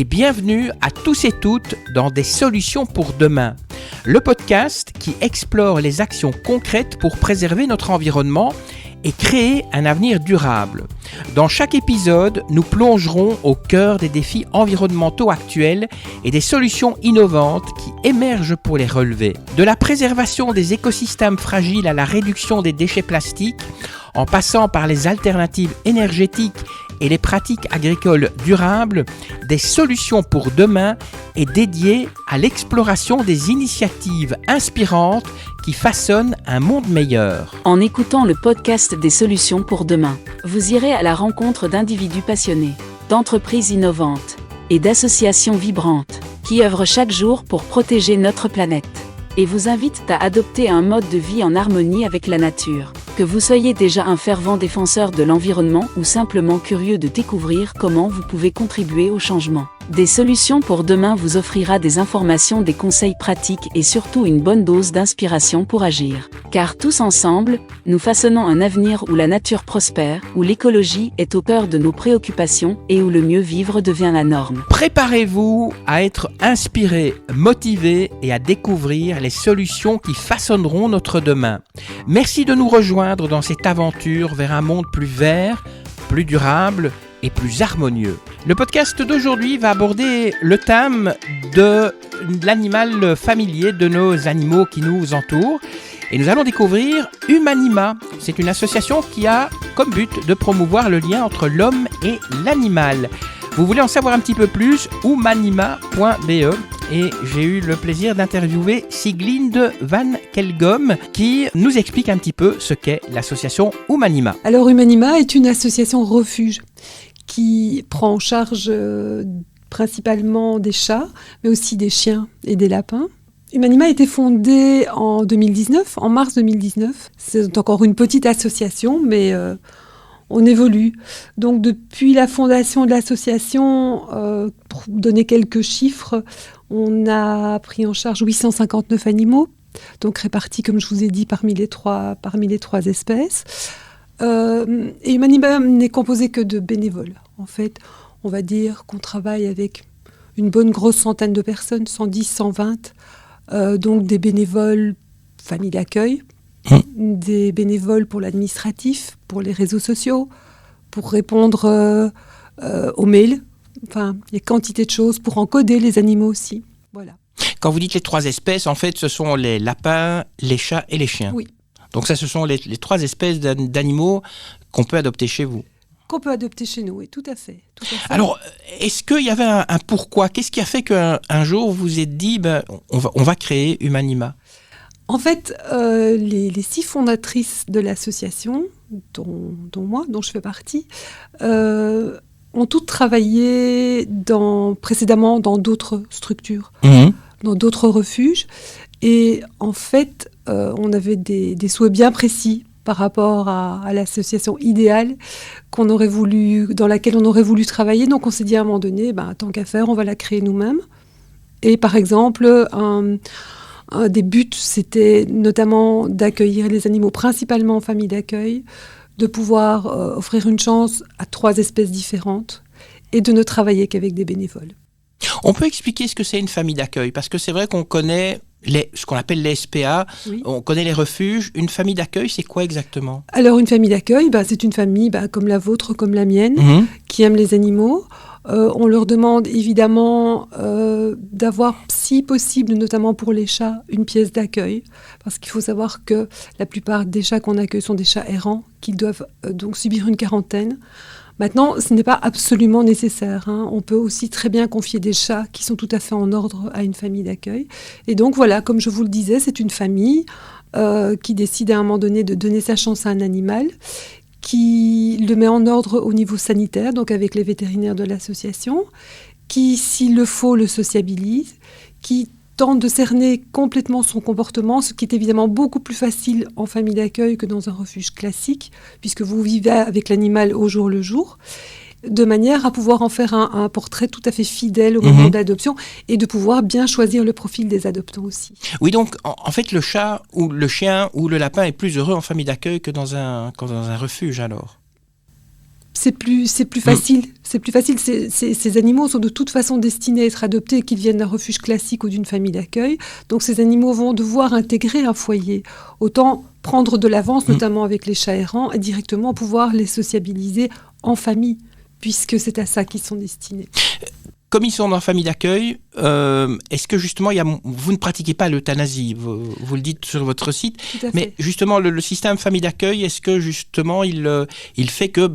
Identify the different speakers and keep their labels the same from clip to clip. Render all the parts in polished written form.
Speaker 1: et bienvenue à tous et toutes dans Des solutions pour demain, le podcast qui explore les actions concrètes pour préserver notre environnement et créer un avenir durable. Dans chaque épisode, nous plongerons au cœur des défis environnementaux actuels et des solutions innovantes qui émergent pour les relever. De la préservation des écosystèmes fragiles à la réduction des déchets plastiques, en passant par les alternatives énergétiques et les pratiques agricoles durables, Des solutions pour demain est dédié à l'exploration des initiatives inspirantes qui façonnent un monde meilleur.
Speaker 2: En écoutant le podcast Des solutions pour demain, vous irez à la rencontre d'individus passionnés, d'entreprises innovantes et d'associations vibrantes qui œuvrent chaque jour pour protéger notre planète et vous invitent à adopter un mode de vie en harmonie avec la nature. Que vous soyez déjà un fervent défenseur de l'environnement ou simplement curieux de découvrir comment vous pouvez contribuer au changement, Des solutions pour demain vous offrira des informations, des conseils pratiques et surtout une bonne dose d'inspiration pour agir. Car tous ensemble, nous façonnons un avenir où la nature prospère, où l'écologie est au cœur de nos préoccupations et où le mieux vivre devient la norme.
Speaker 1: Préparez-vous à être inspiré, motivé et à découvrir les solutions qui façonneront notre demain. Merci de nous rejoindre dans cette aventure vers un monde plus vert, plus durable et plus harmonieux. Le podcast d'aujourd'hui va aborder le thème de l'animal familier, de nos animaux qui nous entourent. Et nous allons découvrir Humanima. C'est une association qui a comme but de promouvoir le lien entre l'homme et l'animal. Vous voulez en savoir un petit peu plus? Humanima.be. Et j'ai eu le plaisir d'interviewer Siglinde Van Kelgom qui nous explique un petit peu ce qu'est l'association Humanima.
Speaker 3: Alors Humanima est une association refuge qui prend en charge principalement des chats, mais aussi des chiens et des lapins. Humanima a été fondée en 2019, en mars 2019. C'est encore une petite association, mais on évolue. Donc depuis la fondation de l'association, pour donner quelques chiffres, on a pris en charge 859 animaux, donc répartis, comme je vous ai dit, parmi les trois espèces. Et Humanima n'est composé que de bénévoles. En fait, on va dire qu'on travaille avec une bonne grosse centaine de personnes, 110, 120, donc des bénévoles famille d'accueil, des bénévoles pour l'administratif, pour les réseaux sociaux, pour répondre aux mails. Enfin, il y a quantité de choses pour encoder les animaux aussi. Voilà.
Speaker 1: Quand vous dites les trois espèces, en fait, ce sont les lapins, les chats et les chiens.
Speaker 3: Oui.
Speaker 1: Donc ça, ce sont les trois espèces d'animaux qu'on peut adopter chez vous.
Speaker 3: Qu'on peut adopter chez nous, oui, tout à fait. Tout à fait.
Speaker 1: Alors, est-ce qu'il y avait un pourquoi? Qu'est-ce qui a fait qu'un jour vous vous êtes dit, on va créer Humanima?
Speaker 3: En fait, les 6 fondatrices de l'association, dont je fais partie, ont toutes travaillé précédemment dans d'autres structures, dans d'autres refuges. Et en fait, on avait des souhaits bien précis par rapport à l'association idéale dans laquelle on aurait voulu travailler. Donc on s'est dit à un moment donné, tant qu'à faire, on va la créer nous-mêmes. Et par exemple, un des buts, c'était notamment d'accueillir les animaux, principalement en famille d'accueil, de pouvoir offrir une chance à 3 espèces différentes et de ne travailler qu'avec des bénévoles.
Speaker 1: On peut expliquer ce que c'est une famille d'accueil? Parce que c'est vrai qu'on connaît ce qu'on appelle les SPA, oui. On connaît les refuges. Une famille d'accueil, c'est quoi exactement? Alors
Speaker 3: une famille d'accueil, c'est une famille comme la vôtre, comme la mienne, qui aime les animaux. On leur demande évidemment d'avoir, si possible, notamment pour les chats, une pièce d'accueil. Parce qu'il faut savoir que la plupart des chats qu'on accueille sont des chats errants qui doivent donc subir une quarantaine. Maintenant, ce n'est pas absolument nécessaire. On peut aussi très bien confier des chats qui sont tout à fait en ordre à une famille d'accueil. Et donc voilà, comme je vous le disais, c'est une famille qui décide à un moment donné de donner sa chance à un animal, qui le met en ordre au niveau sanitaire, donc avec les vétérinaires de l'association, qui, s'il le faut, le sociabilise, qui tente de cerner complètement son comportement, ce qui est évidemment beaucoup plus facile en famille d'accueil que dans un refuge classique, puisque vous vivez avec l'animal au jour le jour, de manière à pouvoir en faire un portrait tout à fait fidèle au moment de l'adoption et de pouvoir bien choisir le profil des adoptants aussi.
Speaker 1: Oui, donc en fait le chat ou le chien ou le lapin est plus heureux en famille d'accueil que dans un refuge alors?
Speaker 3: c'est plus facile. C'est plus facile. Ces animaux sont de toute façon destinés à être adoptés, qu'ils viennent d'un refuge classique ou d'une famille d'accueil. Donc ces animaux vont devoir intégrer un foyer. Autant prendre de l'avance, notamment avec les chats errants, et directement pouvoir les sociabiliser en famille, puisque c'est à ça qu'ils sont destinés.
Speaker 1: Comme ils sont dans la famille d'accueil, est-ce que justement, vous ne pratiquez pas l'euthanasie, vous le dites sur votre site, mais justement le système famille d'accueil, est-ce que justement il fait que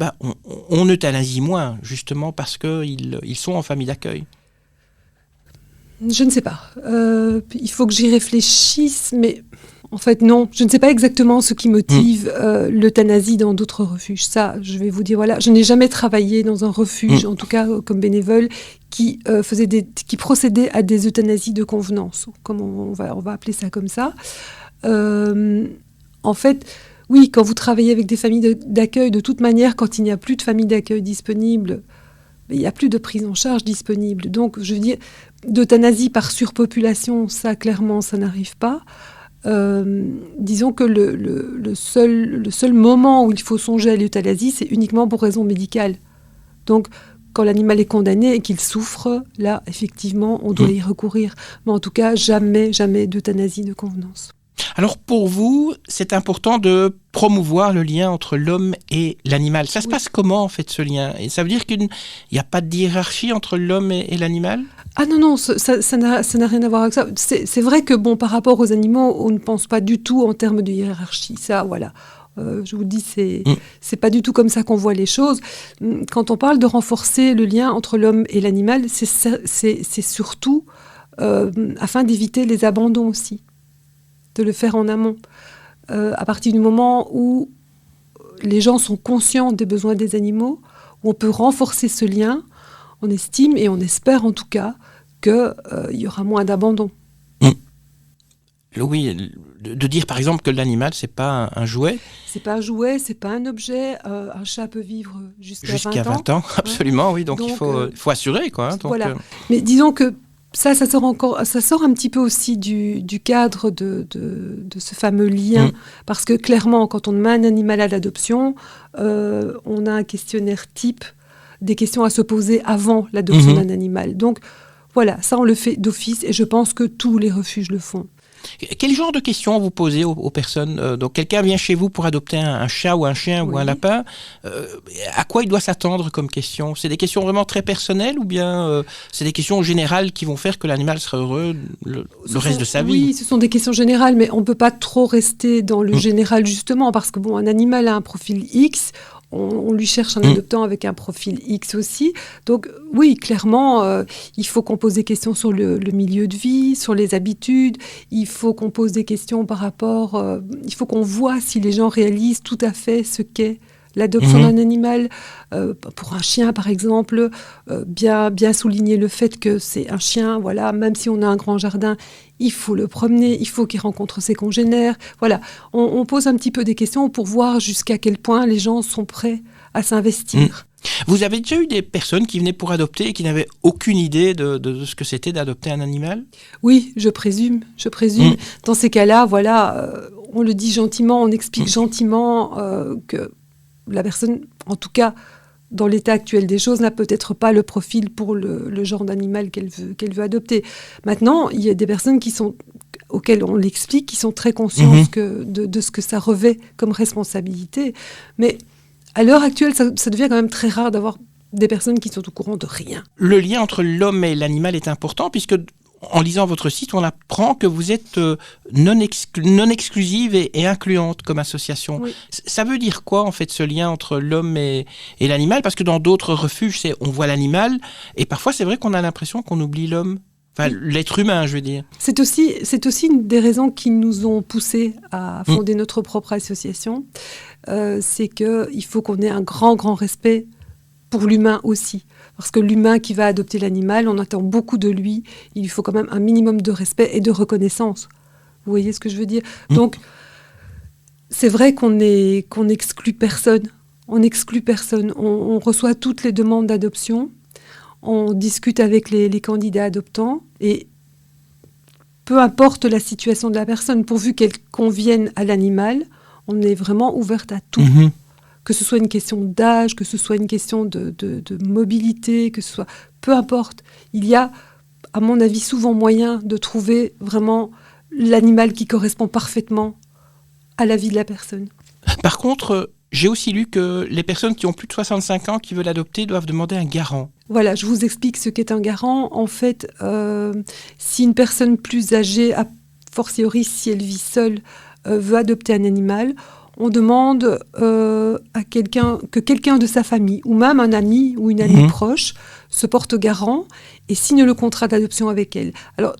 Speaker 1: on euthanasie moins, justement parce qu'ils sont en famille d'accueil?
Speaker 3: Je ne sais pas. Il faut que j'y réfléchisse, mais en fait non. Je ne sais pas exactement ce qui motive l'euthanasie dans d'autres refuges. Ça, je vais vous dire, voilà, je n'ai jamais travaillé dans un refuge, en tout cas comme bénévole, qui procédait à des euthanasies de convenance, comme on va appeler ça comme ça. En fait, oui, quand vous travaillez avec des familles d'accueil, de toute manière, quand il n'y a plus de familles d'accueil disponibles, il n'y a plus de prise en charge disponible. Donc, je veux dire, d'euthanasie par surpopulation, ça, clairement, ça n'arrive pas. Disons que le seul moment où il faut songer à l'euthanasie, c'est uniquement pour raison médicale. Donc, quand l'animal est condamné et qu'il souffre, là, effectivement, on doit y recourir. Mais en tout cas, jamais d'euthanasie de convenance.
Speaker 1: Alors pour vous, c'est important de promouvoir le lien entre l'homme et l'animal. Ça se passe comment en fait ce lien? Et ça veut dire qu'il n'y a pas de hiérarchie entre l'homme et l'animal?
Speaker 3: Ah non, ça n'a rien à voir avec ça. C'est vrai que par rapport aux animaux, on ne pense pas du tout en termes de hiérarchie. Ça, voilà. Je vous dis, c'est pas du tout comme ça qu'on voit les choses. Quand on parle de renforcer le lien entre l'homme et l'animal, c'est surtout afin d'éviter les abandons aussi, de le faire en amont. À partir du moment où les gens sont conscients des besoins des animaux, où on peut renforcer ce lien, on estime et on espère en tout cas qu'il y aura moins d'abandon.
Speaker 1: Oui, de dire par exemple que l'animal, c'est pas un jouet.
Speaker 3: C'est pas un jouet, c'est pas un objet. Un chat peut vivre jusqu'à 20 ans.
Speaker 1: Absolument, oui. Donc il faut assurer, quoi. Donc,
Speaker 3: voilà. Mais disons que ça sort un petit peu aussi du cadre de ce fameux lien. Parce que clairement, quand on met un animal à l'adoption, on a un questionnaire type, des questions à se poser avant l'adoption d'un animal. Donc voilà, ça on le fait d'office et je pense que tous les refuges le font.
Speaker 1: Quel genre de questions vous posez aux personnes? Donc quelqu'un vient chez vous pour adopter un chat ou un chien ou un lapin. À quoi il doit s'attendre comme question? C'est des questions vraiment très personnelles ou bien c'est des questions générales qui vont faire que l'animal sera heureux le reste de sa vie?
Speaker 3: Oui, ce sont des questions générales, mais on ne peut pas trop rester dans le général justement parce que un animal a un profil X. On lui cherche un adoptant avec un profil X aussi. Donc oui, clairement, il faut qu'on pose des questions sur le milieu de vie, sur les habitudes. Il faut qu'on pose des questions par rapport... il faut qu'on voit si les gens réalisent tout à fait ce qu'est l'adoption d'un animal. Pour un chien, par exemple, bien souligner le fait que c'est un chien, voilà, même si on a un grand jardin, il faut le promener, il faut qu'il rencontre ses congénères. Voilà, on pose un petit peu des questions pour voir jusqu'à quel point les gens sont prêts à s'investir.
Speaker 1: Vous avez déjà eu des personnes qui venaient pour adopter et qui n'avaient aucune idée de ce que c'était d'adopter un animal?
Speaker 3: Oui, je présume. Dans ces cas-là, voilà, on le dit gentiment, on explique gentiment que la personne, en tout cas, dans l'état actuel des choses, n'a peut-être pas le profil pour le genre d'animal qu'elle veut adopter. Maintenant, il y a des personnes auxquelles on l'explique, qui sont très conscientes de ce que ça revêt comme responsabilité. Mais à l'heure actuelle, ça devient quand même très rare d'avoir des personnes qui sont au courant de rien.
Speaker 1: Le lien entre l'homme et l'animal est important puisque en lisant votre site, on apprend que vous êtes non exclusive et incluante comme association. Oui. Ça veut dire quoi, en fait, ce lien entre l'homme et l'animal? Parce que dans d'autres refuges, on voit l'animal, et parfois, c'est vrai qu'on a l'impression qu'on oublie l'homme. Enfin, l'être humain, je veux dire.
Speaker 3: C'est aussi une des raisons qui nous ont poussés à fonder notre propre association. C'est qu'il faut qu'on ait un grand respect pour l'humain aussi. Parce que l'humain qui va adopter l'animal, on attend beaucoup de lui. Il lui faut quand même un minimum de respect et de reconnaissance. Vous voyez ce que je veux dire? Donc, c'est vrai qu'on n'exclut personne. On n'exclut personne. On reçoit toutes les demandes d'adoption. On discute avec les candidats adoptants. Et peu importe la situation de la personne, pourvu qu'elle convienne à l'animal, on est vraiment ouverte à tout. que ce soit une question d'âge, que ce soit une question de mobilité, que ce soit... Peu importe, il y a, à mon avis, souvent moyen de trouver vraiment l'animal qui correspond parfaitement à la vie de la personne.
Speaker 1: Par contre, j'ai aussi lu que les personnes qui ont plus de 65 ans qui veulent adopter doivent demander un garant.
Speaker 3: Voilà, je vous explique ce qu'est un garant. En fait, si une personne plus âgée, a fortiori si elle vit seule, veut adopter un animal, on demande à quelqu'un de sa famille, ou même un ami ou une amie proche, se porte garant et signe le contrat d'adoption avec elle. Alors,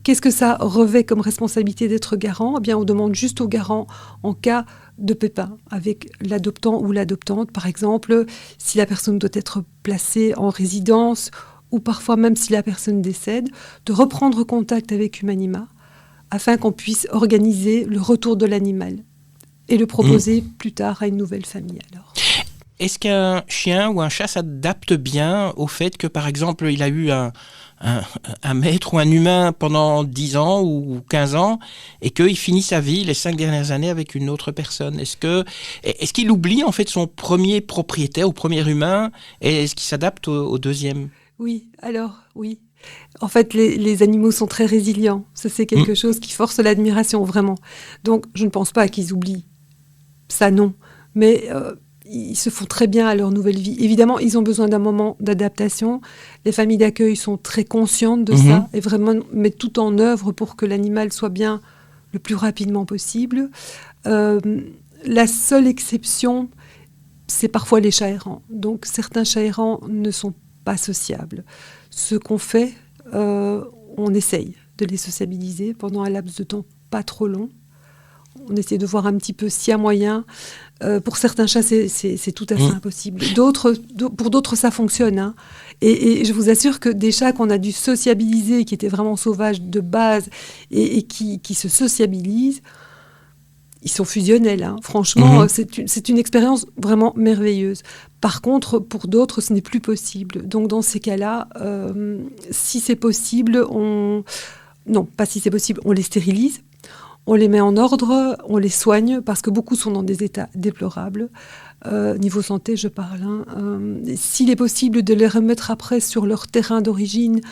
Speaker 3: qu'est-ce que ça revêt comme responsabilité d'être garant ? Eh bien, on demande juste au garant en cas de pépin avec l'adoptant ou l'adoptante. Par exemple, si la personne doit être placée en résidence ou parfois même si la personne décède, de reprendre contact avec Humanima afin qu'on puisse organiser le retour de l'animal et le proposer plus tard à une nouvelle famille. Alors.
Speaker 1: Est-ce qu'un chien ou un chat s'adapte bien au fait que, par exemple, il a eu un maître ou un humain pendant 10 ans ou 15 ans et qu'il finit sa vie les 5 dernières années avec une autre personne? Est-ce qu'il oublie en fait son premier propriétaire ou premier humain et est-ce qu'il s'adapte au deuxième?
Speaker 3: Oui, alors oui. En fait, les animaux sont très résilients. Ça, c'est quelque chose qui force l'admiration, vraiment. Donc, je ne pense pas qu'ils oublient. Ça, non. Mais ils se font très bien à leur nouvelle vie. Évidemment, ils ont besoin d'un moment d'adaptation. Les familles d'accueil sont très conscientes de ça et vraiment mettent tout en œuvre pour que l'animal soit bien le plus rapidement possible. La seule exception, c'est parfois les chats errants. Donc, certains chats errants ne sont pas sociables. Ce qu'on fait, on essaye de les sociabiliser pendant un laps de temps pas trop long. On essaie de voir un petit peu s'il y a moyen. Pour certains chats, c'est tout à fait impossible. Pour d'autres, ça fonctionne. Hein. Et je vous assure que des chats qu'on a dû sociabiliser, qui étaient vraiment sauvages de base et qui se sociabilisent, ils sont fusionnels. Hein. Franchement, c'est une expérience vraiment merveilleuse. Par contre, pour d'autres, ce n'est plus possible. Donc, dans ces cas-là, si c'est possible, non, pas si c'est possible, on les stérilise. On les met en ordre, on les soigne, parce que beaucoup sont dans des états déplorables. Niveau santé, je parle. Hein. S'il est possible de les remettre après sur leur terrain d'origine,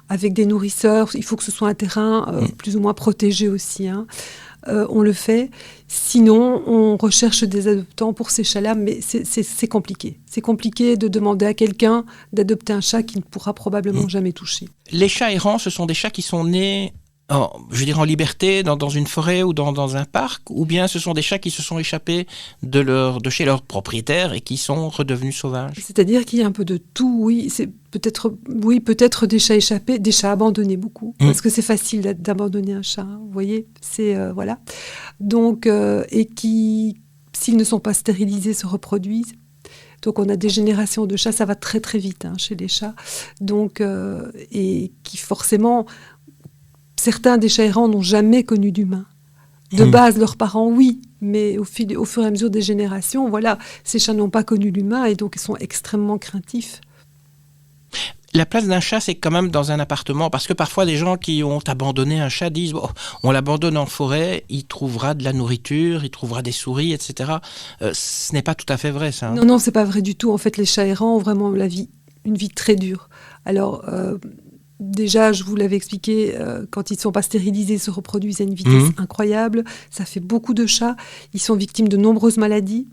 Speaker 3: avec des nourrisseurs, il faut que ce soit un terrain plus ou moins protégé aussi. Hein. On le fait. Sinon, on recherche des adoptants pour ces chats-là, mais c'est compliqué. C'est compliqué de demander à quelqu'un d'adopter un chat qui ne pourra probablement jamais toucher.
Speaker 1: Les chats errants, ce sont des chats qui sont nés... en liberté, dans une forêt ou dans un parc, ou bien ce sont des chats qui se sont échappés de chez leur propriétaire et qui sont redevenus sauvages? C'est-à-dire
Speaker 3: qu'il y a un peu de tout, oui. C'est peut-être des chats échappés, des chats abandonnés beaucoup, parce que c'est facile d'abandonner un chat, hein, vous voyez, voilà. Donc, et qui, s'ils ne sont pas stérilisés, se reproduisent. Donc on a des générations de chats, ça va très très vite hein, chez les chats. Donc, et qui forcément... Certains des chats errants n'ont jamais connu d'humain. De base, leurs parents, oui, mais au fur et à mesure des générations, voilà, ces chats n'ont pas connu l'humain et donc ils sont extrêmement craintifs.
Speaker 1: La place d'un chat, c'est quand même dans un appartement, parce que parfois des gens qui ont abandonné un chat disent on l'abandonne en forêt, il trouvera de la nourriture, il trouvera des souris, etc. Ce n'est pas tout à fait vrai, ça. Hein.
Speaker 3: Non, c'est pas vrai du tout. En fait, les chats errants ont vraiment une vie très dure. Alors... Déjà, je vous l'avais expliqué, quand ils ne sont pas stérilisés, ils se reproduisent à une vitesse incroyable. Ça fait beaucoup de chats. Ils sont victimes de nombreuses maladies.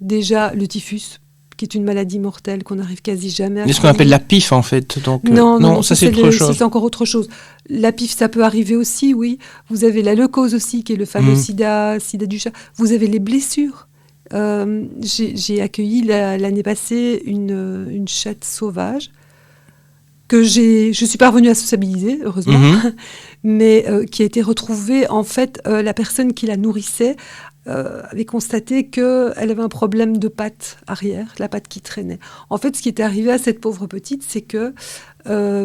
Speaker 3: Déjà, le typhus, qui est une maladie mortelle qu'on n'arrive quasi jamais à...
Speaker 1: C'est ce qu'on appelle la pif, en fait. Donc,
Speaker 3: non,
Speaker 1: ça c'est autre chose.
Speaker 3: C'est encore autre chose. La pif, ça peut arriver aussi, oui. Vous avez la leucose aussi, qui est le fameux sida du chat. Vous avez les blessures. J'ai accueilli l'année passée une chatte sauvage que je suis pas revenue à sociabiliser, heureusement, mais qui a été retrouvée, en fait, la personne qui la nourrissait avait constaté qu'elle avait un problème de patte arrière, la patte qui traînait. En fait, ce qui était arrivé à cette pauvre petite, c'est que,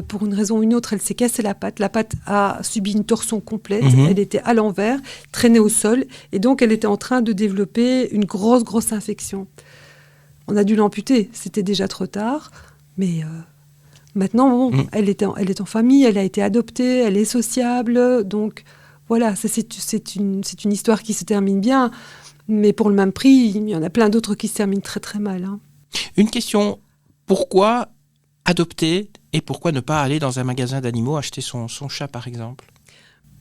Speaker 3: pour une raison ou une autre, elle s'est cassée la patte a subi une torsion complète, elle était à l'envers, traînée au sol, et donc elle était en train de développer une grosse infection. On a dû l'amputer, c'était déjà trop tard, mais... Maintenant, elle est en famille, elle a été adoptée, elle est sociable, donc voilà, c'est une histoire qui se termine bien. Mais pour le même prix, il y en a plein d'autres qui se terminent très très mal. Hein.
Speaker 1: Une question, pourquoi adopter et pourquoi ne pas aller dans un magasin d'animaux acheter son chat par exemple ?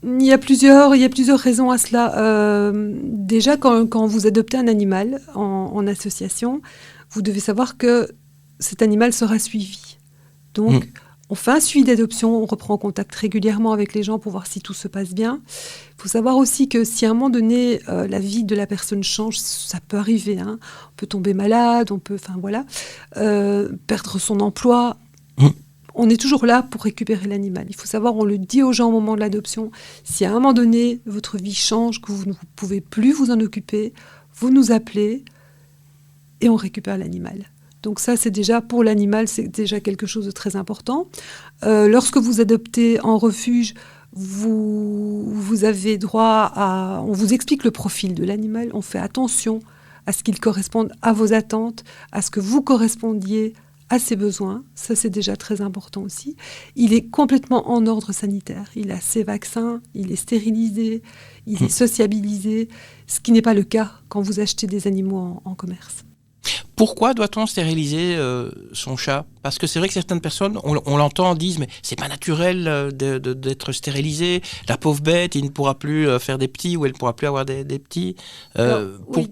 Speaker 3: Il y a plusieurs raisons à cela. Déjà, quand vous adoptez un animal en association, vous devez savoir que cet animal sera suivi. Donc, on fait un suivi d'adoption, on reprend contact régulièrement avec les gens pour voir si tout se passe bien. Il faut savoir aussi que si à un moment donné, la vie de la personne change, ça peut arriver. Hein. On peut tomber malade, on peut perdre son emploi. On est toujours là pour récupérer l'animal. Il faut savoir, on le dit aux gens au moment de l'adoption, si à un moment donné, votre vie change, que vous ne pouvez plus vous en occuper, vous nous appelez et on récupère l'animal. Donc ça, c'est déjà, pour l'animal, c'est déjà quelque chose de très important. Lorsque vous adoptez en refuge, vous avez droit à... On vous explique le profil de l'animal, on fait attention à ce qu'il corresponde à vos attentes, à ce que vous correspondiez à ses besoins, ça c'est déjà très important aussi. Il est complètement en ordre sanitaire, il a ses vaccins, il est stérilisé, il est sociabilisé, ce qui n'est pas le cas quand vous achetez des animaux en commerce.
Speaker 1: Pourquoi doit-on stériliser son chat ? Parce que c'est vrai que certaines personnes, on l'entend, disent mais c'est pas naturel d'être stérilisé. La pauvre bête, il ne pourra plus faire des petits ou elle ne pourra plus avoir des petits.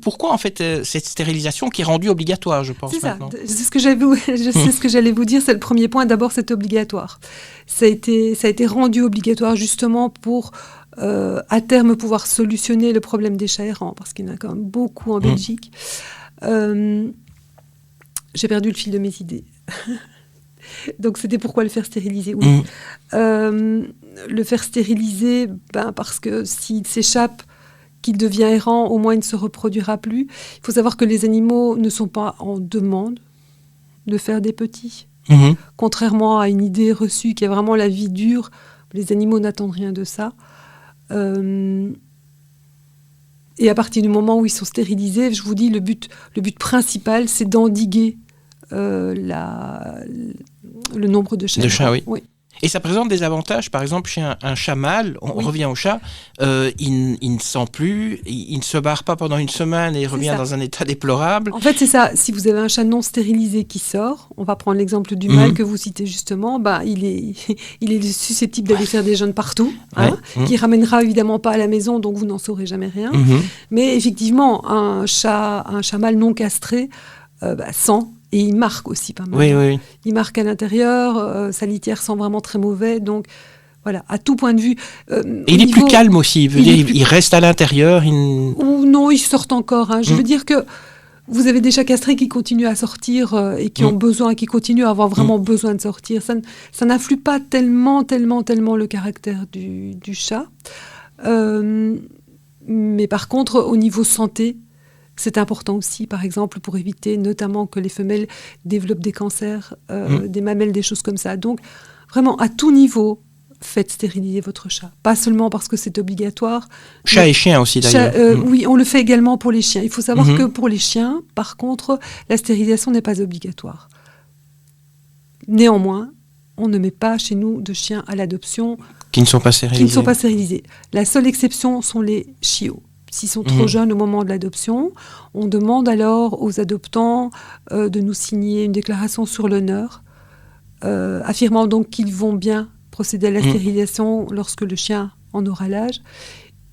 Speaker 1: Pourquoi en fait cette stérilisation qui est rendue obligatoire, je pense maintenant ?
Speaker 3: C'est ce que j'allais vous dire. C'est le premier point. D'abord, c'est obligatoire. Ça a été rendu obligatoire justement pour à terme pouvoir solutionner le problème des chats errants, parce qu'il y en a quand même beaucoup en Belgique. J'ai perdu le fil de mes idées. Donc, c'était pourquoi le faire stériliser. Oui. Le faire stériliser, parce que s'il s'échappe, qu'il devient errant, au moins il ne se reproduira plus. Il faut savoir que les animaux ne sont pas en demande de faire des petits. Contrairement à une idée reçue qui est vraiment la vie dure, les animaux n'attendent rien de ça. Et à partir du moment où ils sont stérilisés, je vous dis, le but principal, c'est d'endiguer le nombre de chats.
Speaker 1: De chats, oui. Et ça présente des avantages. Par exemple, chez un chat mâle, on revient au chat, il ne sent plus, il ne se barre pas pendant une semaine et il revient dans un état déplorable.
Speaker 3: En fait, c'est ça. Si vous avez un chat non stérilisé qui sort, on va prendre l'exemple du mâle que vous citez justement, il est susceptible d'aller faire des jeunes partout, qui ramènera évidemment pas à la maison, donc vous n'en saurez jamais rien. Mais effectivement, un chat mâle non castré sent. Et il marque aussi pas mal.
Speaker 1: Oui.
Speaker 3: Il marque à l'intérieur, sa litière sent vraiment très mauvais. Donc, voilà, à tout point de vue.
Speaker 1: Et il est plus calme aussi. Il reste à l'intérieur.
Speaker 3: Ou non, il sort encore. Hein. Je veux dire que vous avez des chats castrés qui continuent à sortir et qui ont besoin, qui continuent à avoir vraiment besoin de sortir. Ça n'influe pas tellement le caractère du chat. Mais par contre, au niveau santé, c'est important aussi, par exemple, pour éviter notamment que les femelles développent des cancers, des mamelles, des choses comme ça. Donc, vraiment, à tout niveau, faites stériliser votre chat. Pas seulement parce que c'est obligatoire.
Speaker 1: Chat et chien aussi, d'ailleurs.
Speaker 3: Oui, on le fait également pour les chiens. Il faut savoir que pour les chiens, par contre, la stérilisation n'est pas obligatoire. Néanmoins, on ne met pas chez nous de chiens à l'adoption
Speaker 1: qui ne sont pas stérilisés.
Speaker 3: La seule exception sont les chiots. S'ils sont trop jeunes au moment de l'adoption, on demande alors aux adoptants de nous signer une déclaration sur l'honneur, affirmant donc qu'ils vont bien procéder à la stérilisation lorsque le chien en aura l'âge.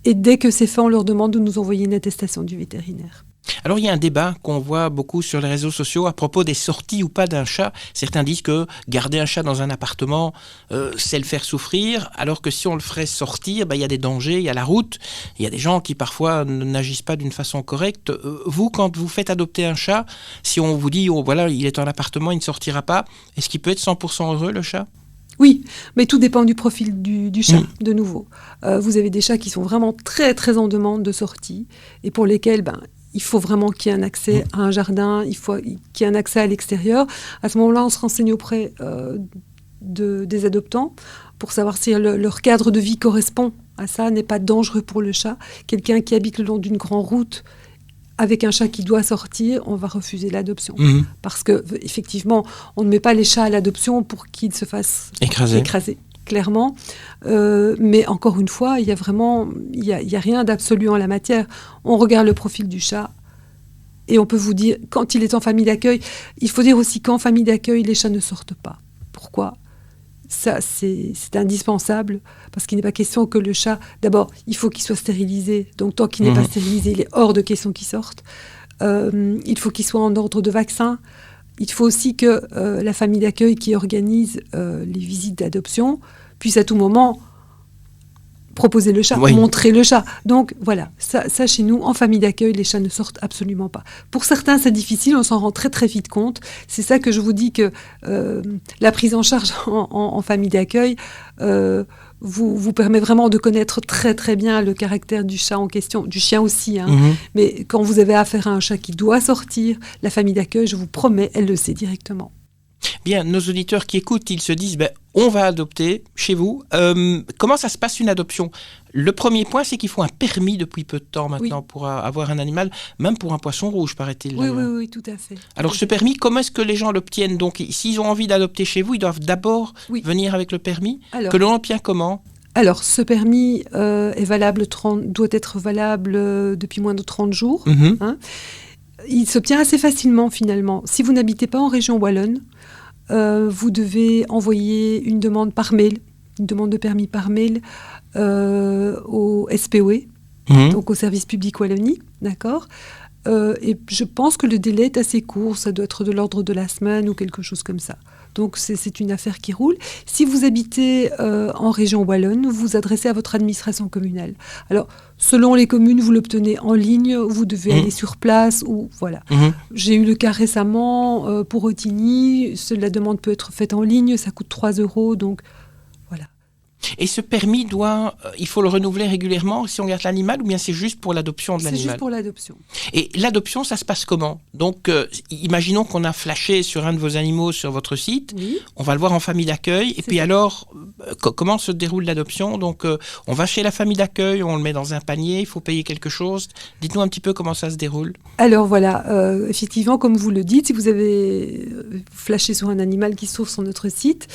Speaker 3: Et dès que c'est fait, on leur demande de nous envoyer une attestation du vétérinaire.
Speaker 1: Alors, il y a un débat qu'on voit beaucoup sur les réseaux sociaux à propos des sorties ou pas d'un chat. Certains disent que garder un chat dans un appartement, c'est le faire souffrir, alors que si on le ferait sortir, il y a des dangers, il y a la route, il y a des gens qui parfois n'agissent pas d'une façon correcte. Vous, quand vous faites adopter un chat, si on vous dit, il est en appartement, il ne sortira pas, est-ce qu'il peut être 100% heureux, le chat ?
Speaker 3: Oui, mais tout dépend du profil du chat, de nouveau. Vous avez des chats qui sont vraiment très, très en demande de sortie, et pour lesquels... il faut vraiment qu'il y ait un accès à un jardin, il faut qu'il y ait un accès à l'extérieur. À ce moment-là, on se renseigne auprès des adoptants pour savoir si leur cadre de vie correspond à ça, n'est pas dangereux pour le chat. Quelqu'un qui habite le long d'une grande route avec un chat qui doit sortir, on va refuser l'adoption. Parce que effectivement, on ne met pas les chats à l'adoption pour qu'ils se fassent écraser. clairement. Mais encore une fois, il y a rien d'absolu en la matière. On regarde le profil du chat et on peut vous dire, quand il est en famille d'accueil, il faut dire aussi qu'en famille d'accueil, les chats ne sortent pas. Pourquoi ? Ça, c'est indispensable, parce qu'il n'est pas question que le chat... D'abord, il faut qu'il soit stérilisé. Donc, tant qu'il n'est pas stérilisé, il est hors de question qu'il sorte. Il faut qu'il soit en ordre de vaccin. Il faut aussi que la famille d'accueil qui organise les visites d'adoption puisse à tout moment proposer le chat, montrer le chat. Donc voilà, ça chez nous, en famille d'accueil, les chats ne sortent absolument pas. Pour certains, c'est difficile, on s'en rend très très vite compte. C'est ça que je vous dis que la prise en charge en famille d'accueil vous permet vraiment de connaître très très bien le caractère du chat en question, du chien aussi. Mais quand vous avez affaire à un chat qui doit sortir, la famille d'accueil, je vous promets, elle le sait directement.
Speaker 1: Bien, nos auditeurs qui écoutent, ils se disent, on va adopter chez vous. Comment ça se passe une adoption ? Le premier point, c'est qu'il faut un permis depuis peu de temps maintenant pour avoir un animal, même pour un poisson rouge, paraît-il.
Speaker 3: Oui, tout à fait.
Speaker 1: Alors ce permis, comment est-ce que les gens l'obtiennent ? Donc s'ils ont envie d'adopter chez vous, ils doivent d'abord venir avec le permis. Que l'on l'obtient comment ?
Speaker 3: Alors, ce permis doit être valable depuis moins de 30 jours. Il s'obtient assez facilement, finalement. Si vous n'habitez pas en région wallonne, vous devez envoyer une demande par mail, une demande de permis par mail au SPOE, donc au service public Wallonie, d'accord ? Et je pense que le délai est assez court, ça doit être de l'ordre de la semaine ou quelque chose comme ça. Donc c'est une affaire qui roule. Si vous habitez en région wallonne, vous vous adressez à votre administration communale. Alors, selon les communes, vous l'obtenez en ligne, vous devez aller sur place, ou voilà. J'ai eu le cas récemment pour Otigny, la demande peut être faite en ligne, ça coûte 3 €, donc voilà.
Speaker 1: Et ce permis il faut le renouveler régulièrement si on garde l'animal, ou bien c'est juste pour l'adoption de l'animal ?
Speaker 3: C'est juste pour l'adoption.
Speaker 1: Et l'adoption, ça se passe comment ? Donc, imaginons qu'on a flashé sur un de vos animaux sur votre site, on va le voir en famille d'accueil, et puis alors, comment se déroule l'adoption ? Donc, on va chez la famille d'accueil, on le met dans un panier, il faut payer quelque chose. Dites-nous un petit peu comment ça se déroule. Alors
Speaker 3: voilà, effectivement, comme vous le dites, si vous avez flashé sur un animal qui se trouve sur notre site,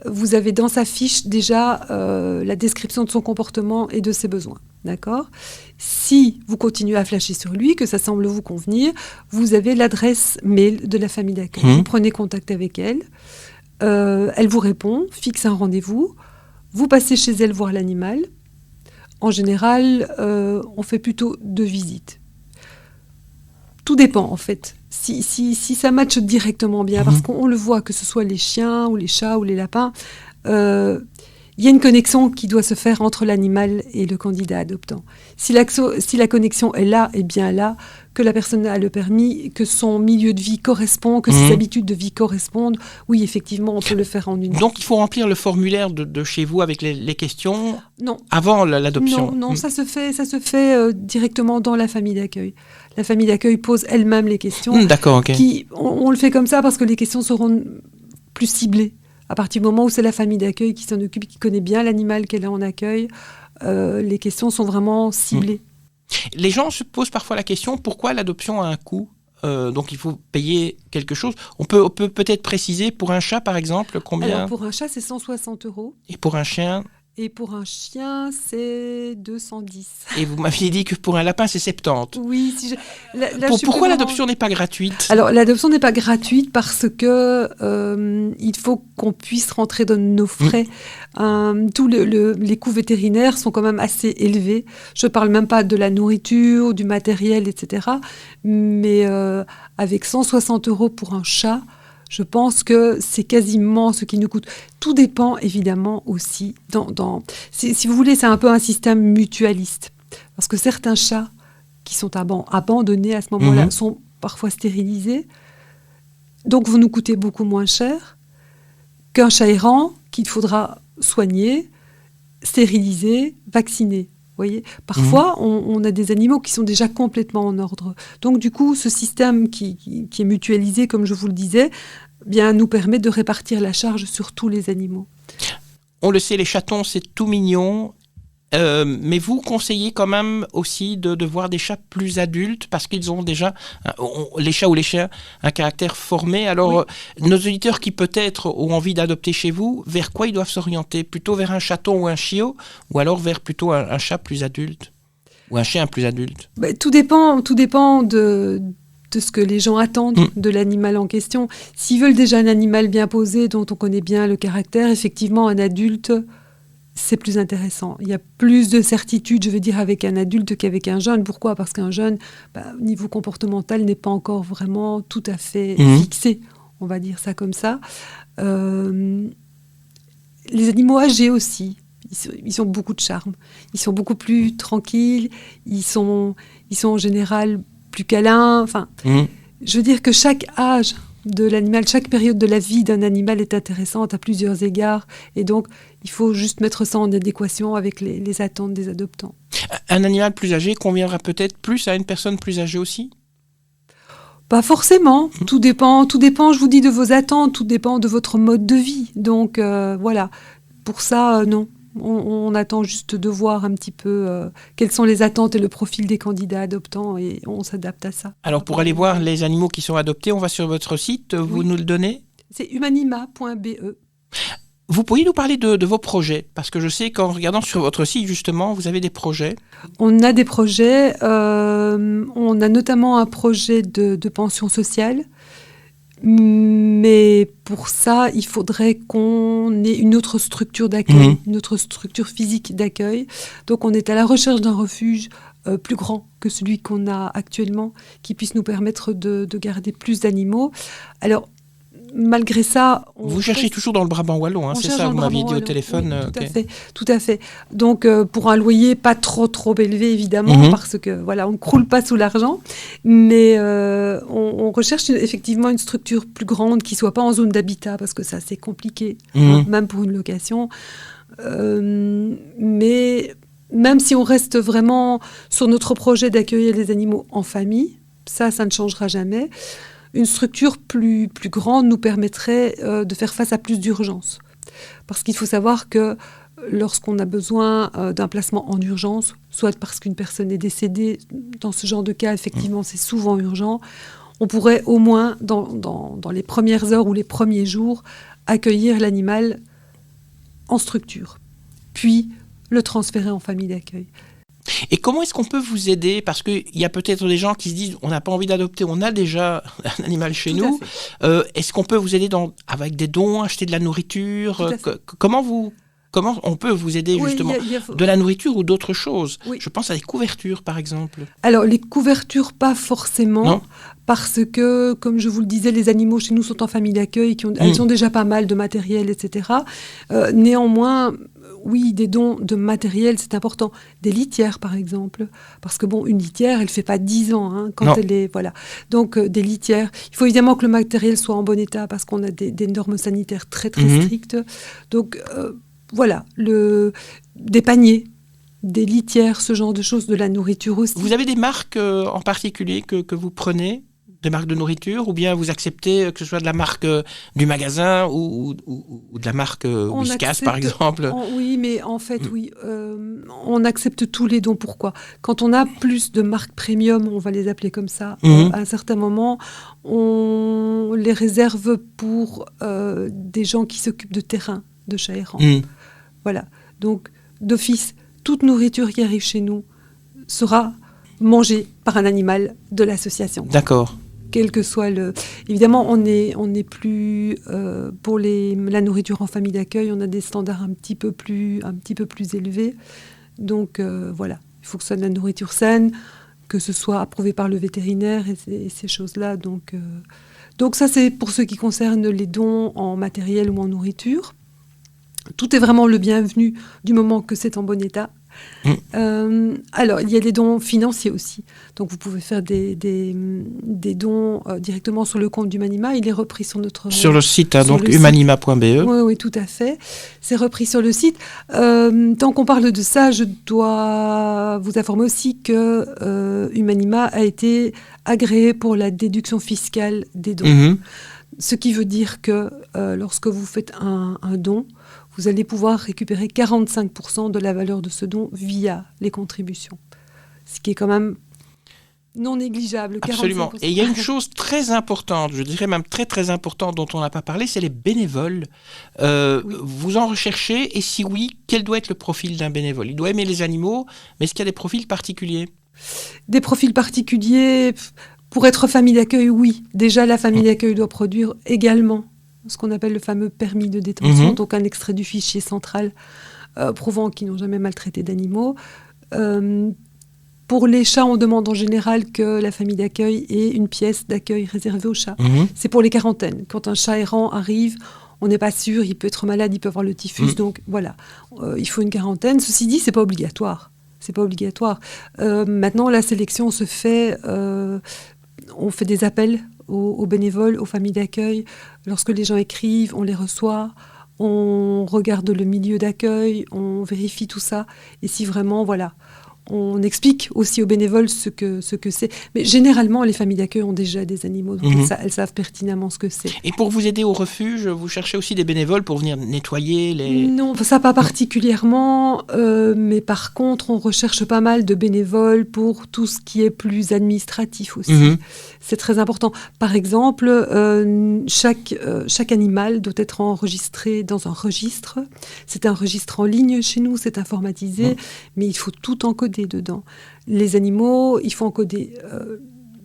Speaker 3: vous avez dans sa fiche déjà la description de son comportement et de ses besoins. D'accord ? Si vous continuez à flasher sur lui, que ça semble vous convenir, vous avez l'adresse mail de la famille d'accueil. Vous prenez contact avec elle, elle vous répond, fixe un rendez-vous, vous passez chez elle voir l'animal. En général, on fait plutôt 2 visites. Tout dépend en fait. Si ça matche directement bien, parce qu'on le voit, que ce soit les chiens ou les chats ou les lapins, il y a une connexion qui doit se faire entre l'animal et le candidat adoptant. Si la connexion est là, et bien là, que la personne a le permis, que son milieu de vie correspond, que ses habitudes de vie correspondent, oui, effectivement, on peut le faire en une.
Speaker 1: Donc, il faut remplir le formulaire de chez vous avec les questions avant l'adoption.
Speaker 3: Non, ça se fait directement dans la famille d'accueil. La famille d'accueil pose elle-même les questions.
Speaker 1: D'accord, ok.
Speaker 3: On le fait comme ça parce que les questions seront plus ciblées. À partir du moment où c'est la famille d'accueil qui s'en occupe, qui connaît bien l'animal qu'elle a en accueil, les questions sont vraiment ciblées.
Speaker 1: Les gens se posent parfois la question, pourquoi l'adoption a un coût ? Donc il faut payer quelque chose. On peut peut-être préciser, pour un chat par exemple, combien ?
Speaker 3: Alors pour un chat, c'est 160 €.
Speaker 1: Et pour un chien ?
Speaker 3: Et pour un chien, c'est 210.
Speaker 1: Et vous m'aviez dit que pour un lapin, c'est 70.
Speaker 3: Oui.
Speaker 1: Pourquoi l'adoption n'est pas gratuite ?
Speaker 3: Alors, l'adoption n'est pas gratuite parce que il faut qu'on puisse rentrer dans nos frais. Tous les coûts vétérinaires sont quand même assez élevés. Je ne parle même pas de la nourriture, du matériel, etc. Mais avec 160 € pour un chat, je pense que c'est quasiment ce qui nous coûte. Tout dépend évidemment aussi. Si vous voulez, c'est un peu un système mutualiste. Parce que certains chats qui sont abandonnés à ce moment-là sont parfois stérilisés. Donc vont nous coûter beaucoup moins cher qu'un chat errant qu'il faudra soigner, stériliser, vacciner. Voyez, parfois, on a des animaux qui sont déjà complètement en ordre. Donc, du coup, ce système qui est mutualisé, comme je vous le disais, nous permet de répartir la charge sur tous les animaux.
Speaker 1: On le sait, les chatons, c'est tout mignon. Mais vous conseillez quand même aussi de voir des chats plus adultes parce qu'ils ont déjà, les chats ou les chiens, un caractère formé. Alors, nos auditeurs qui peut-être ont envie d'adopter chez vous, vers quoi ils doivent s'orienter? Plutôt vers un chaton ou un chiot, ou alors vers plutôt un chat plus adulte ou un chien plus adulte?
Speaker 3: Tout dépend de ce que les gens attendent de l'animal en question. S'ils veulent déjà un animal bien posé, dont on connaît bien le caractère, effectivement, un adulte, c'est plus intéressant. Il y a plus de certitude, je veux dire, avec un adulte qu'avec un jeune. Pourquoi ? Parce qu'un jeune, au niveau comportemental, n'est pas encore vraiment tout à fait fixé. On va dire ça comme ça. Les animaux âgés aussi, ils ont beaucoup de charme. Ils sont beaucoup plus tranquilles. Ils sont en général plus câlins. Enfin, je veux dire que chaque âge de l'animal, chaque période de la vie d'un animal est intéressante à plusieurs égards. Et donc, il faut juste mettre ça en adéquation avec les attentes des adoptants.
Speaker 1: Un animal plus âgé conviendra peut-être plus à une personne plus âgée aussi ?
Speaker 3: Pas forcément. Tout dépend, je vous dis, de vos attentes. Tout dépend de votre mode de vie. Donc, voilà. Pour ça, non. On attend juste de voir un petit peu quelles sont les attentes et le profil des candidats adoptants et on s'adapte à ça.
Speaker 1: Alors pour aller voir les animaux qui sont adoptés, on va sur votre site, vous nous le donnez ?
Speaker 3: C'est humanima.be.
Speaker 1: Vous pourriez nous parler de vos projets ? Parce que je sais qu'en regardant sur votre site, justement, vous avez des projets.
Speaker 3: On a des projets. On a notamment un projet de pension sociale. Mais pour ça, il faudrait qu'on ait une autre structure d'accueil, une autre structure physique d'accueil. Donc on est à la recherche d'un refuge plus grand que celui qu'on a actuellement, qui puisse nous permettre de garder plus d'animaux. Alors, malgré ça...
Speaker 1: Vous cherchez toujours dans le Brabant wallon, c'est ça, vous m'aviez dit au téléphone.
Speaker 3: Oui, tout à fait. Donc, pour un loyer pas trop élevé, évidemment, parce que, voilà, on ne croule pas sous l'argent, mais on recherche effectivement une structure plus grande qui ne soit pas en zone d'habitat, parce que ça, c'est compliqué, même pour une location. Mais même si on reste vraiment sur notre projet d'accueillir les animaux en famille, ça ne changera jamais. Une structure plus grande nous permettrait de faire face à plus d'urgences. Parce qu'il faut savoir que lorsqu'on a besoin d'un placement en urgence, soit parce qu'une personne est décédée, dans ce genre de cas, effectivement, c'est souvent urgent, on pourrait au moins, dans les premières heures ou les premiers jours, accueillir l'animal en structure, puis le transférer en famille d'accueil.
Speaker 1: Et comment est-ce qu'on peut vous aider ? Parce qu'il y a peut-être des gens qui se disent on n'a pas envie d'adopter, on a déjà un animal chez nous. Est-ce qu'on peut vous aider avec des dons, acheter de la nourriture ? Comment on peut vous aider justement ? De la nourriture ou d'autres choses ? Je pense à des couvertures par exemple.
Speaker 3: Alors les couvertures pas forcément. Non. Parce que, comme je vous le disais, les animaux chez nous sont en famille d'accueil, elles ont déjà pas mal de matériel, etc. Néanmoins, oui, des dons de matériel, c'est important. Des litières, par exemple. Parce que, une litière, elle ne fait pas 10 ans quand elle est... Voilà. Donc, des litières. Il faut évidemment que le matériel soit en bon état parce qu'on a des normes sanitaires très, très strictes. Donc, voilà. Des paniers, des litières, ce genre de choses, de la nourriture aussi.
Speaker 1: Vous avez des marques en particulier que vous prenez ? Des marques de nourriture, ou bien vous acceptez que ce soit de la marque du magasin ou de la marque Whiskas, par exemple ?
Speaker 3: Oui, mais en fait, on accepte tous les dons. Pourquoi ? Quand on a plus de marques premium, on va les appeler comme ça, à un certain moment, on les réserve pour des gens qui s'occupent de terrain, de chats errants. Voilà. Donc, d'office, toute nourriture qui arrive chez nous sera mangée par un animal de l'association.
Speaker 1: D'accord.
Speaker 3: Quel que soit le... Évidemment, on est plus... pour la nourriture en famille d'accueil, on a des standards un petit peu plus élevés. Donc, voilà. Il faut que ce soit de la nourriture saine, que ce soit approuvé par le vétérinaire et ces choses-là. Donc, ça, c'est pour ce qui concerne les dons en matériel ou en nourriture. Tout est vraiment le bienvenu du moment que c'est en bon état. Alors, il y a les dons financiers aussi. Donc, vous pouvez faire des dons directement sur le compte d'Humanima. Il est repris sur notre...
Speaker 1: Sur le site, donc humanima.be.
Speaker 3: Oui, tout à fait. C'est repris sur le site. Tant qu'on parle de ça, je dois vous informer aussi que Humanima a été agréé pour la déduction fiscale des dons. Ce qui veut dire que lorsque vous faites un don, vous allez pouvoir récupérer 45% de la valeur de ce don via les contributions. Ce qui est quand même non négligeable. 45%.
Speaker 1: Absolument. Et il y a une chose très importante, je dirais même très très importante dont on n'a pas parlé, c'est les bénévoles. Oui. Vous en recherchez et si oui, quel doit être le profil d'un bénévole ? Il doit aimer les animaux, mais est-ce qu'il y a des profils particuliers ?
Speaker 3: Des profils particuliers, pour être famille d'accueil, oui. Déjà, la famille d'accueil doit produire également ce qu'on appelle le fameux permis de détention, donc un extrait du fichier central prouvant qu'ils n'ont jamais maltraité d'animaux. Pour les chats, on demande en général que la famille d'accueil ait une pièce d'accueil réservée aux chats. C'est pour les quarantaines. Quand un chat errant arrive, on n'est pas sûr, il peut être malade, il peut avoir le typhus, donc voilà. Il faut une quarantaine. Ceci dit, c'est pas obligatoire. C'est pas obligatoire. Maintenant, la sélection se fait... on fait des appels aux bénévoles, aux familles d'accueil. Lorsque les gens écrivent, on les reçoit. On regarde le milieu d'accueil, on vérifie tout ça. Et si vraiment, voilà... On explique aussi aux bénévoles ce que c'est. Mais généralement, les familles d'accueil ont déjà des animaux, donc elles savent pertinemment ce que c'est.
Speaker 1: Et pour vous aider au refuge, vous cherchez aussi des bénévoles pour venir nettoyer les...
Speaker 3: Non, ça pas particulièrement, mais par contre, on recherche pas mal de bénévoles pour tout ce qui est plus administratif aussi. C'est très important. Par exemple, chaque animal doit être enregistré dans un registre. C'est un registre en ligne chez nous, c'est informatisé, mais il faut tout encoder dedans. Les animaux, il faut encoder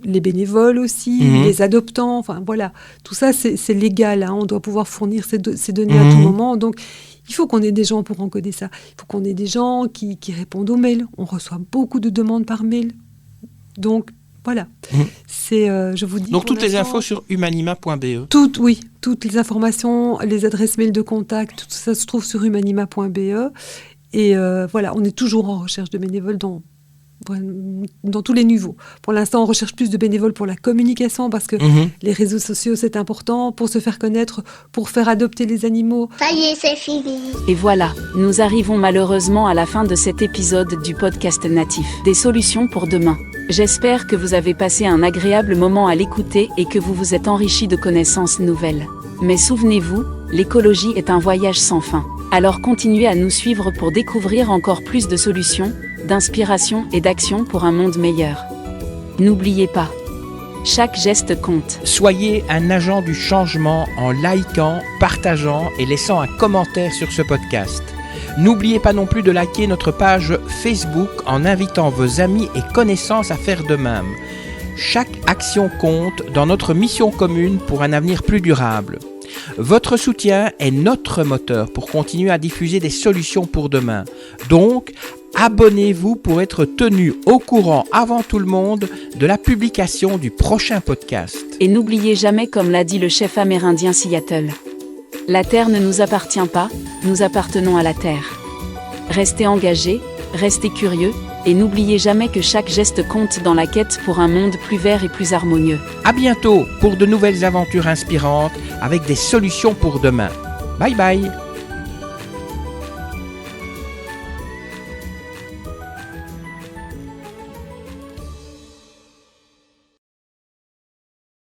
Speaker 3: les bénévoles aussi, les adoptants, enfin voilà. Tout ça, c'est légal, hein. On doit pouvoir fournir ces données à tout moment. Donc, il faut qu'on ait des gens pour encoder ça. Il faut qu'on ait des gens qui répondent aux mails. On reçoit beaucoup de demandes par mail. Donc, voilà. C'est, je vous dis.
Speaker 1: Donc, toutes les infos sur humanima.be.
Speaker 3: Toutes les informations, les adresses mail de contact, tout ça se trouve sur humanima.be. Et voilà, on est toujours en recherche de bénévoles dans tous les niveaux. Pour l'instant, on recherche plus de bénévoles pour la communication parce que les réseaux sociaux, c'est important pour se faire connaître, pour faire adopter les animaux.
Speaker 4: Ça y est, c'est fini.
Speaker 2: Et voilà, nous arrivons malheureusement à la fin de cet épisode du podcast Natif. Des solutions pour demain. J'espère que vous avez passé un agréable moment à l'écouter et que vous vous êtes enrichi de connaissances nouvelles. Mais souvenez-vous, l'écologie est un voyage sans fin. Alors continuez à nous suivre pour découvrir encore plus de solutions, d'inspiration et d'action pour un monde meilleur. N'oubliez pas, chaque geste compte.
Speaker 1: Soyez un agent du changement en likant, partageant et laissant un commentaire sur ce podcast. N'oubliez pas non plus de liker notre page Facebook en invitant vos amis et connaissances à faire de même. Chaque action compte dans notre mission commune pour un avenir plus durable. Votre soutien est notre moteur pour continuer à diffuser des solutions pour demain. Donc, abonnez-vous pour être tenu au courant avant tout le monde de la publication du prochain podcast.
Speaker 2: Et n'oubliez jamais, comme l'a dit le chef amérindien Seattle, la Terre ne nous appartient pas, nous appartenons à la Terre. Restez engagés, restez curieux, et n'oubliez jamais que chaque geste compte dans la quête pour un monde plus vert et plus harmonieux.
Speaker 1: À bientôt pour de nouvelles aventures inspirantes avec des solutions pour demain. Bye bye.